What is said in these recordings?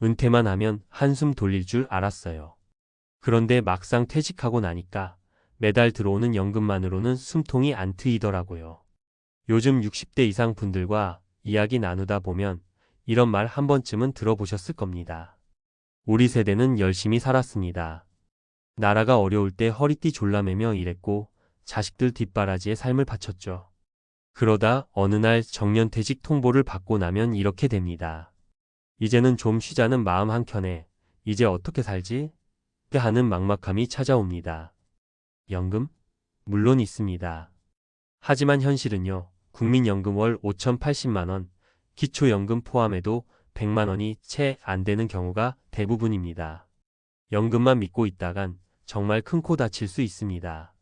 은퇴만 하면 한숨 돌릴 줄 알았어요. 그런데 막상 퇴직하고 나니까 매달 들어오는 연금만으로는 숨통이 안 트이더라고요. 요즘 60대 이상 분들과 이야기 나누다 보면 이런 말 한 번쯤은 들어보셨을 겁니다. 우리 세대는 열심히 살았습니다. 나라가 어려울 때 허리띠 졸라매며 일했고 자식들 뒷바라지에 삶을 바쳤죠. 그러다 어느 날 정년퇴직 통보를 받고 나면 이렇게 됩니다. 이제는 좀 쉬자는 마음 한켠에 이제 어떻게 살지? 하는 막막함이 찾아옵니다. 연금? 물론 있습니다. 하지만 현실은요. 국민연금 월 5,080만 원, 기초연금 포함해도 100만 원이 채 안 되는 경우가 대부분입니다. 연금만 믿고 있다간 정말 큰 코 다칠 수 있습니다.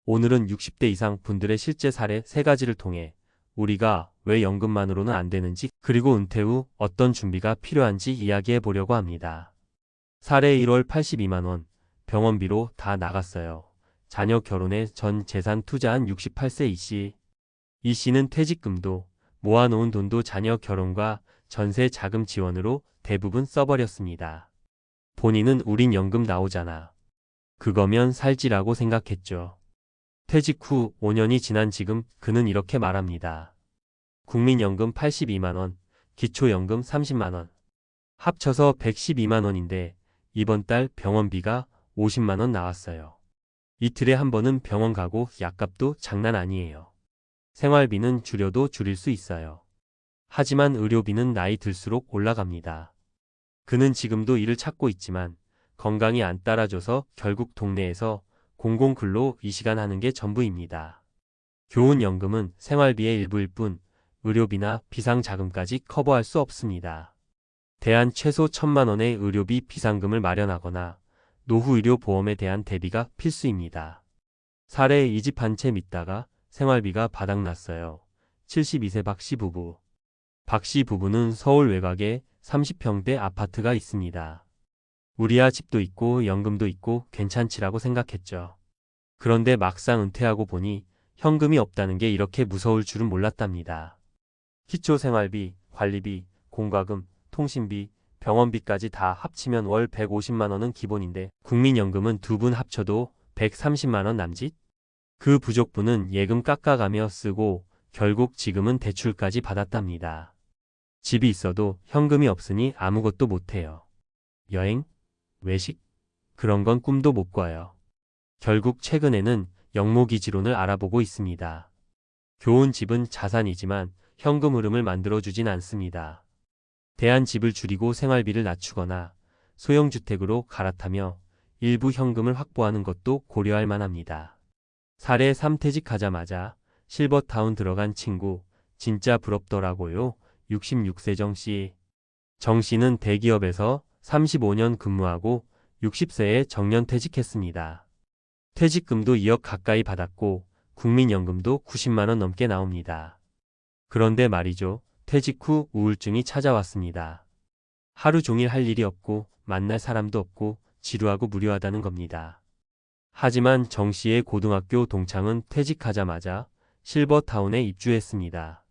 오늘은 60대 이상 분들의 실제 사례 3가지를 통해 우리가 왜 연금만으로는 안 되는지 그리고 은퇴 후 어떤 준비가 필요한지 이야기해 보려고 합니다. 사례 1월 82만 원, 병원비로 다 나갔어요. 자녀 결혼에 전 재산 투자한 68세 이씨. 이씨는 퇴직금도 모아놓은 돈도 자녀 결혼과 전세 자금 지원으로 대부분 써버렸습니다. 본인은 우린 연금 나오잖아. 그거면 살지라고 생각했죠. 퇴직 후 5년이 지난 지금 그는 이렇게 말합니다. 국민연금 82만 원, 기초연금 30만 원. 합쳐서 112만 원인데 이번 달 병원비가 50만 원 나왔어요. 이틀에 한 번은 병원 가고 약값도 장난 아니에요. 생활비는 줄여도 줄일 수 있어요. 하지만 의료비는 나이 들수록 올라갑니다. 그는 지금도 일을 찾고 있지만 건강이 안 따라줘서 결국 동네에서 공공근로 이 시간 하는 게 전부입니다. 교훈연금은 생활비의 일부일 뿐 의료비나 비상자금까지 커버할 수 없습니다. 대안 최소 1,000만 원의 의료비 비상금을 마련하거나 노후의료보험에 대한 대비가 필수입니다. 사례 이 집 한 채 믿다가 생활비가 바닥났어요. 72세 박씨 부부. 박씨 부부는 서울 외곽에 30평대 아파트가 있습니다. 우리야 집도 있고 연금도 있고 괜찮지라고 생각했죠. 그런데 막상 은퇴하고 보니 현금이 없다는 게 이렇게 무서울 줄은 몰랐답니다. 기초생활비, 관리비, 공과금, 통신비, 병원비까지 다 합치면 월 150만 원은 기본인데 국민연금은 두 분 합쳐도 130만 원 남짓? 그 부족분은 예금 깎아가며 쓰고 결국 지금은 대출까지 받았답니다. 집이 있어도 현금이 없으니 아무것도 못해요. 여행? 외식? 그런 건 꿈도 못 꿔요. 결국 최근에는 영모기지론을 알아보고 있습니다. 좋은 집은 자산이지만 현금 흐름을 만들어주진 않습니다. 대안집을 줄이고 생활비를 낮추거나 소형주택으로 갈아타며 일부 현금을 확보하는 것도 고려할 만합니다. 사례 3 퇴직하자마자 실버타운 들어간 친구 진짜 부럽더라고요. 66세 정씨. 정씨는 대기업에서 35년 근무하고 60세에 정년퇴직했습니다. 퇴직금도 2억 가까이 받았고 국민연금도 90만 원 넘게 나옵니다. 그런데 말이죠. 퇴직 후 우울증이 찾아왔습니다. 하루 종일 할 일이 없고 만날 사람도 없고 지루하고 무료하다는 겁니다. 하지만 정 씨의 고등학교 동창은 퇴직하자마자 실버타운에 입주했습니다.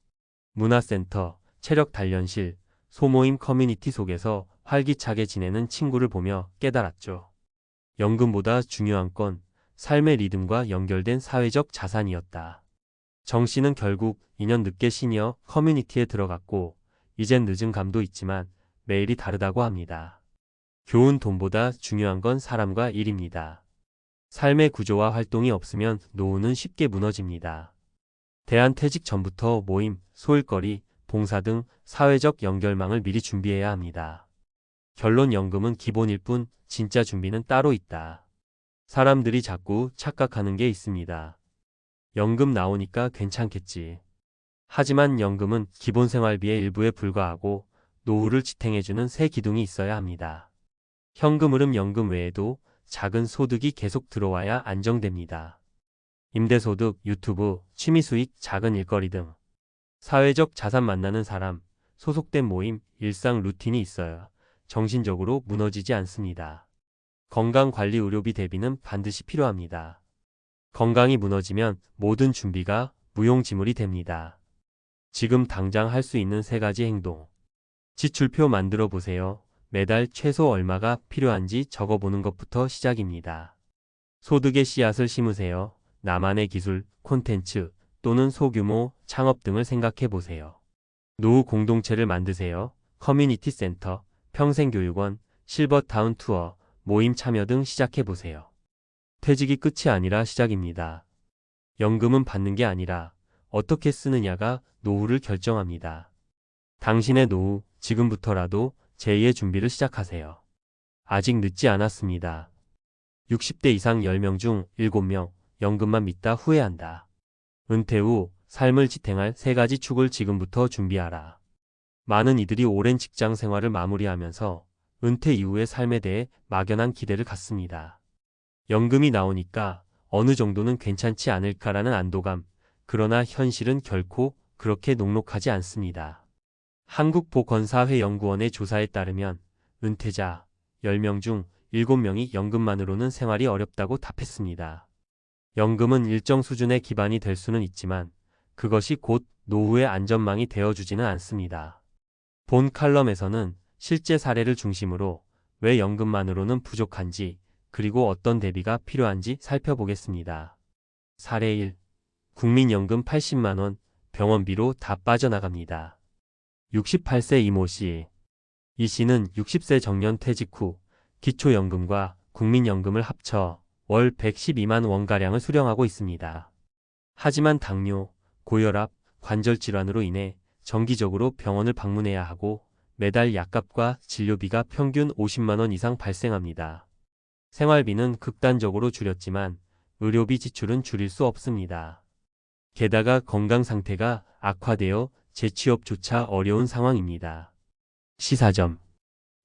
문화센터, 체력 단련실, 소모임 커뮤니티 속에서 활기차게 지내는 친구를 보며 깨달았죠. 연금보다 중요한 건 삶의 리듬과 연결된 사회적 자산이었다. 정 씨는 결국 2년 늦게 시니어 커뮤니티에 들어갔고 이젠 늦은 감도 있지만 매일이 다르다고 합니다. 교훈 돈보다 중요한 건 사람과 일입니다. 삶의 구조와 활동이 없으면 노후는 쉽게 무너집니다. 대안퇴직 전부터 모임, 소일거리, 봉사 등 사회적 연결망을 미리 준비해야 합니다. 결론 연금은 기본일 뿐 진짜 준비는 따로 있다. 사람들이 자꾸 착각하는 게 있습니다. 연금 나오니까 괜찮겠지. 하지만 연금은 기본 생활비의 일부에 불과하고 노후를 지탱해주는 새 기둥이 있어야 합니다. 현금 흐름 연금 외에도 작은 소득이 계속 들어와야 안정됩니다. 임대소득, 유튜브, 취미수익, 작은 일거리 등 사회적 자산 만나는 사람, 소속된 모임, 일상 루틴이 있어야 정신적으로 무너지지 않습니다. 건강관리 의료비 대비는 반드시 필요합니다. 건강이 무너지면 모든 준비가 무용지물이 됩니다. 지금 당장 할 수 있는 3가지 행동. 지출표 만들어 보세요. 매달 최소 얼마가 필요한지 적어보는 것부터 시작입니다. 소득의 씨앗을 심으세요. 나만의 기술, 콘텐츠 또는 소규모 창업 등을 생각해 보세요. 노후 공동체를 만드세요. 커뮤니티 센터, 평생교육원, 실버타운 투어, 모임 참여 등 시작해 보세요. 퇴직이 끝이 아니라 시작입니다. 연금은 받는 게 아니라 어떻게 쓰느냐가 노후를 결정합니다. 당신의 노후, 지금부터라도 제2의 준비를 시작하세요. 아직 늦지 않았습니다. 60대 이상 10명 중 7명, 연금만 믿다 후회한다. 은퇴 후 삶을 지탱할 3가지 축을 지금부터 준비하라. 많은 이들이 오랜 직장 생활을 마무리하면서 은퇴 이후의 삶에 대해 막연한 기대를 갖습니다. 연금이 나오니까 어느 정도는 괜찮지 않을까라는 안도감, 그러나 현실은 결코 그렇게 녹록하지 않습니다. 한국보건사회연구원의 조사에 따르면 은퇴자 10명 중 7명이 연금만으로는 생활이 어렵다고 답했습니다. 연금은 일정 수준의 기반이 될 수는 있지만 그것이 곧 노후의 안전망이 되어주지는 않습니다. 본 칼럼에서는 실제 사례를 중심으로 왜 연금만으로는 부족한지 그리고 어떤 대비가 필요한지 살펴보겠습니다. 사례 1. 국민연금 80만원, 병원비로 다 빠져나갑니다. 68세 이모 씨. 이 씨는 60세 정년 퇴직 후 기초연금과 국민연금을 합쳐 월 112만 원가량을 수령하고 있습니다. 하지만 당뇨, 고혈압, 관절질환으로 인해 정기적으로 병원을 방문해야 하고 매달 약값과 진료비가 평균 50만 원 이상 발생합니다. 생활비는 극단적으로 줄였지만 의료비 지출은 줄일 수 없습니다. 게다가 건강 상태가 악화되어 재취업조차 어려운 상황입니다. 시사점.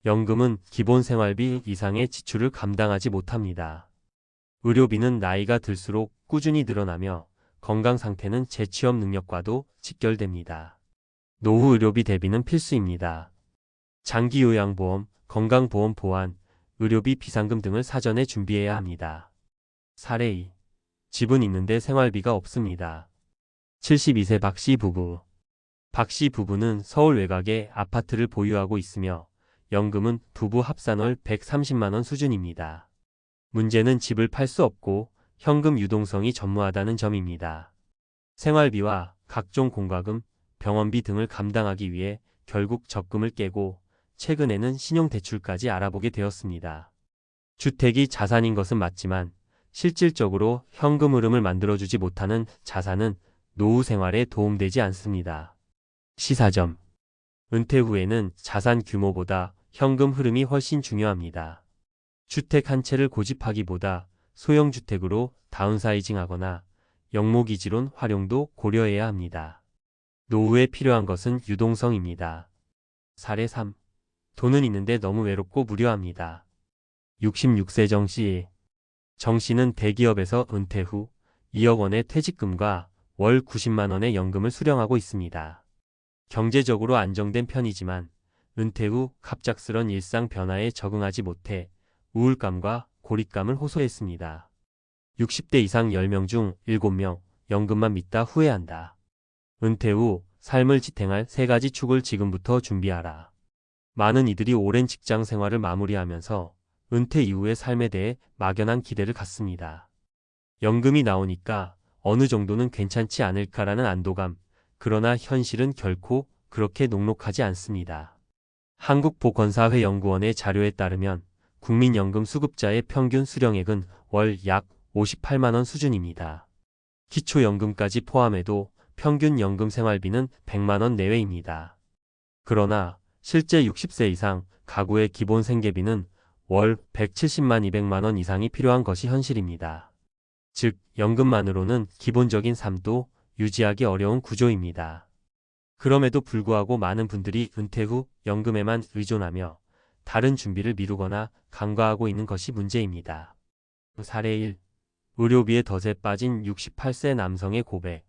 연금은 기본 생활비 이상의 지출을 감당하지 못합니다. 의료비는 나이가 들수록 꾸준히 늘어나며 건강 상태는 재취업 능력과도 직결됩니다. 노후 의료비 대비는 필수입니다. 장기요양보험, 건강보험 보완, 의료비 비상금 등을 사전에 준비해야 합니다. 사례 2. 집은 있는데 생활비가 없습니다. 72세 박씨 부부. 박씨 부부는 서울 외곽에 아파트를 보유하고 있으며 연금은 부부 합산월 130만 원 수준입니다. 문제는 집을 팔 수 없고 현금 유동성이 전무하다는 점입니다. 생활비와 각종 공과금, 병원비 등을 감당하기 위해 결국 적금을 깨고 최근에는 신용대출까지 알아보게 되었습니다. 주택이 자산인 것은 맞지만 실질적으로 현금 흐름을 만들어주지 못하는 자산은 노후 생활에 도움되지 않습니다. 시사점. 은퇴 후에는 자산 규모보다 현금 흐름이 훨씬 중요합니다. 주택 한 채를 고집하기보다 소형주택으로 다운사이징하거나 영목이지론 활용도 고려해야 합니다. 노후에 필요한 것은 유동성입니다. 사례 3. 돈은 있는데 너무 외롭고 무료합니다. 66세 정 씨. 정 씨는 대기업에서 은퇴 후 2억 원의 퇴직금과 월 90만 원의 연금을 수령하고 있습니다. 경제적으로 안정된 편이지만 은퇴 후 갑작스런 일상 변화에 적응하지 못해 우울감과 고립감을 호소했습니다. 60대 이상 10명 중 7명, 연금만 믿다 후회한다. 은퇴 후 삶을 지탱할 3가지 축을 지금부터 준비하라. 많은 이들이 오랜 직장 생활을 마무리하면서 은퇴 이후의 삶에 대해 막연한 기대를 갖습니다. 연금이 나오니까 어느 정도는 괜찮지 않을까라는 안도감, 그러나 현실은 결코 그렇게 녹록하지 않습니다. 한국보건사회연구원의 자료에 따르면 국민연금 수급자의 평균 수령액은 월 약 58만 원 수준입니다. 기초연금까지 포함해도 평균 연금 생활비는 100만 원 내외입니다. 그러나 실제 60세 이상 가구의 기본 생계비는 월 170만 200만 원 이상이 필요한 것이 현실입니다. 즉, 연금만으로는 기본적인 삶도 유지하기 어려운 구조입니다. 그럼에도 불구하고 많은 분들이 은퇴 후 연금에만 의존하며 다른 준비를 미루거나 간과하고 있는 것이 문제입니다. 사례 1. 의료비에 덫에 빠진 68세 남성의 고백.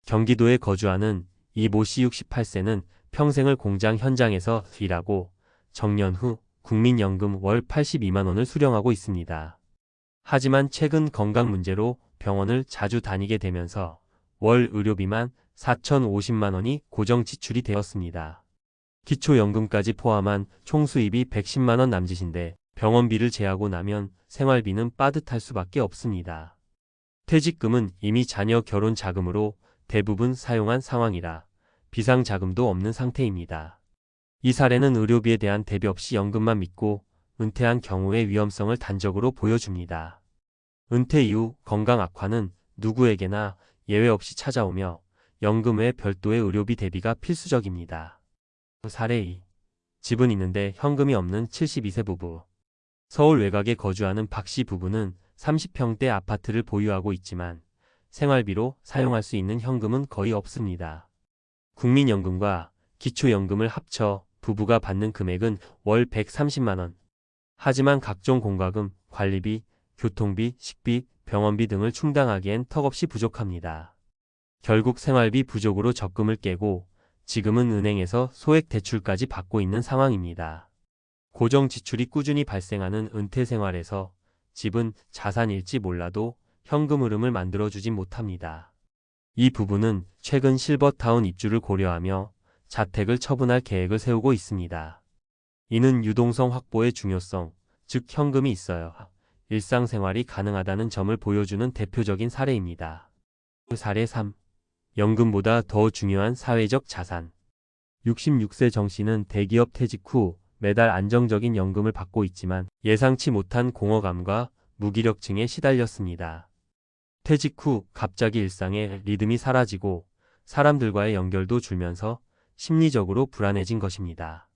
경기도에 거주하는 이 모 씨 68세는 평생을 공장 현장에서 일하고 정년 후 국민연금 월 82만 원을 수령하고 있습니다. 하지만 최근 건강 문제로 병원을 자주 다니게 되면서 월 의료비만 4,050만 원이 고정 지출이 되었습니다. 기초연금까지 포함한 총 수입이 110만 원 남짓인데 병원비를 제하고 나면 생활비는 빠듯할 수밖에 없습니다. 퇴직금은 이미 자녀 결혼 자금으로 대부분 사용한 상황이라 비상자금도 없는 상태입니다. 이 사례는 의료비에 대한 대비 없이 연금만 믿고 은퇴한 경우의 위험성을 단적으로 보여줍니다. 은퇴 이후 건강 악화는 누구에게나 예외 없이 찾아오며 연금 외 별도의 의료비 대비가 필수적입니다. 사례 2. 집은 있는데 현금이 없는 72세 부부. 서울 외곽에 거주하는 박씨 부부는 30평대 아파트를 보유하고 있지만 생활비로 사용할 수 있는 현금은 거의 없습니다. 국민연금과 기초연금을 합쳐 부부가 받는 금액은 월 130만 원. 하지만 각종 공과금, 관리비, 교통비, 식비, 병원비 등을 충당하기엔 턱없이 부족합니다. 결국 생활비 부족으로 적금을 깨고 지금은 은행에서 소액 대출까지 받고 있는 상황입니다. 고정 지출이 꾸준히 발생하는 은퇴 생활에서 집은 자산일지 몰라도 현금 흐름을 만들어주지 못합니다. 이 부부는 최근 실버타운 입주를 고려하며 자택을 처분할 계획을 세우고 있습니다. 이는 유동성 확보의 중요성, 즉 현금이 있어야 일상생활이 가능하다는 점을 보여주는 대표적인 사례입니다. 사례 3. 연금보다 더 중요한 사회적 자산. 66세 정 씨는 대기업 퇴직 후 매달 안정적인 연금을 받고 있지만 예상치 못한 공허감과 무기력증에 시달렸습니다. 퇴직 후 갑자기 일상의 리듬이 사라지고 사람들과의 연결도 줄면서 심리적으로 불안해진 것입니다.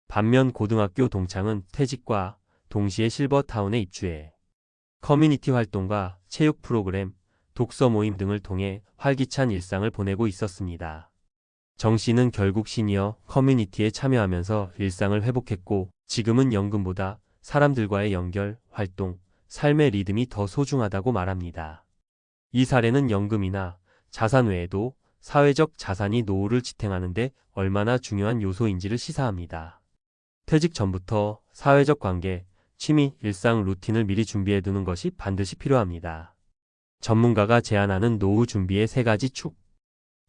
반면 고등학교 동창은 퇴직과 동시에 실버타운에 입주해 커뮤니티 활동과 체육 프로그램, 독서 모임 등을 통해 활기찬 일상을 보내고 있었습니다. 정 씨는 결국 시니어 커뮤니티에 참여하면서 일상을 회복했고 지금은 연금보다 사람들과의 연결, 활동, 삶의 리듬이 더 소중하다고 말합니다. 이 사례는 연금이나 자산 외에도 사회적 자산이 노후를 지탱하는 데 얼마나 중요한 요소인지를 시사합니다. 퇴직 전부터 사회적 관계, 취미, 일상 루틴을 미리 준비해두는 것이 반드시 필요합니다. 전문가가 제안하는 노후 준비의 3가지 축.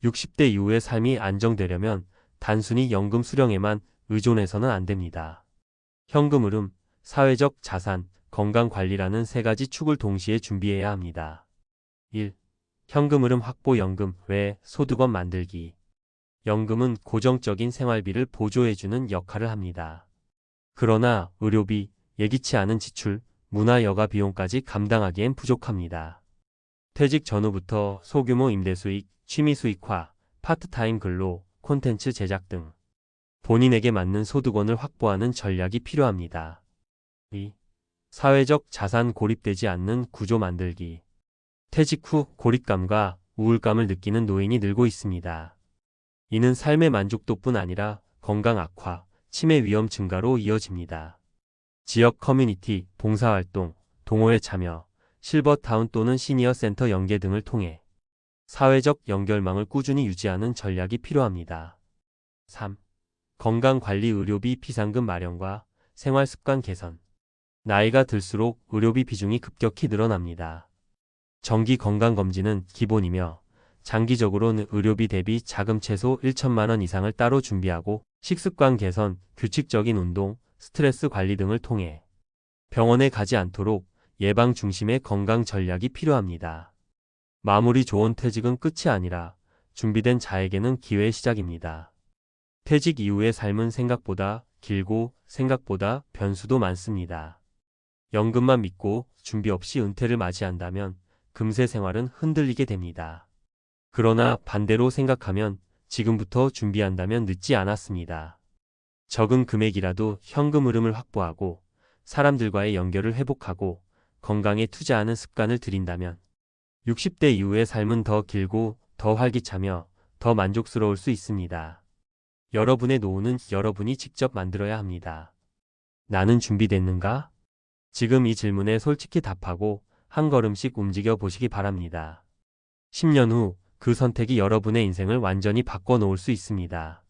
60대 이후의 삶이 안정되려면 단순히 연금 수령에만 의존해서는 안 됩니다. 현금 흐름, 사회적 자산, 건강관리라는 3가지 축을 동시에 준비해야 합니다. 1. 현금 흐름 확보. 연금 외 소득원 만들기. 연금은 고정적인 생활비를 보조해주는 역할을 합니다. 그러나 의료비, 예기치 않은 지출, 문화 여가 비용까지 감당하기엔 부족합니다. 퇴직 전후부터 소규모 임대 수익, 취미 수익화, 파트타임 근로, 콘텐츠 제작 등 본인에게 맞는 소득원을 확보하는 전략이 필요합니다. 2. 사회적 자산. 고립되지 않는 구조 만들기. 퇴직 후 고립감과 우울감을 느끼는 노인이 늘고 있습니다. 이는 삶의 만족도뿐 아니라 건강 악화, 치매 위험 증가로 이어집니다. 지역 커뮤니티, 봉사활동, 동호회 참여, 실버타운 또는 시니어 센터 연계 등을 통해 사회적 연결망을 꾸준히 유지하는 전략이 필요합니다. 3. 건강관리. 의료비 비상금 마련과 생활습관 개선. 나이가 들수록 의료비 비중이 급격히 늘어납니다. 정기 건강검진은 기본이며 장기적으로는 의료비 대비 자금 최소 1천만 원 이상을 따로 준비하고 식습관 개선, 규칙적인 운동, 스트레스 관리 등을 통해 병원에 가지 않도록 예방 중심의 건강 전략이 필요합니다. 마무리 좋은 퇴직은 끝이 아니라 준비된 자에게는 기회의 시작입니다. 퇴직 이후의 삶은 생각보다 길고 생각보다 변수도 많습니다. 연금만 믿고 준비 없이 은퇴를 맞이한다면 금세 생활은 흔들리게 됩니다. 그러나 반대로 생각하면 지금부터 준비한다면 늦지 않았습니다. 적은 금액이라도 현금 흐름을 확보하고 사람들과의 연결을 회복하고 건강에 투자하는 습관을 들인다면 60대 이후의 삶은 더 길고 더 활기차며 더 만족스러울 수 있습니다. 여러분의 노후는 여러분이 직접 만들어야 합니다. 나는 준비됐는가? 지금 이 질문에 솔직히 답하고 한 걸음씩 움직여 보시기 바랍니다. 10년 후 그 선택이 여러분의 인생을 완전히 바꿔 놓을 수 있습니다.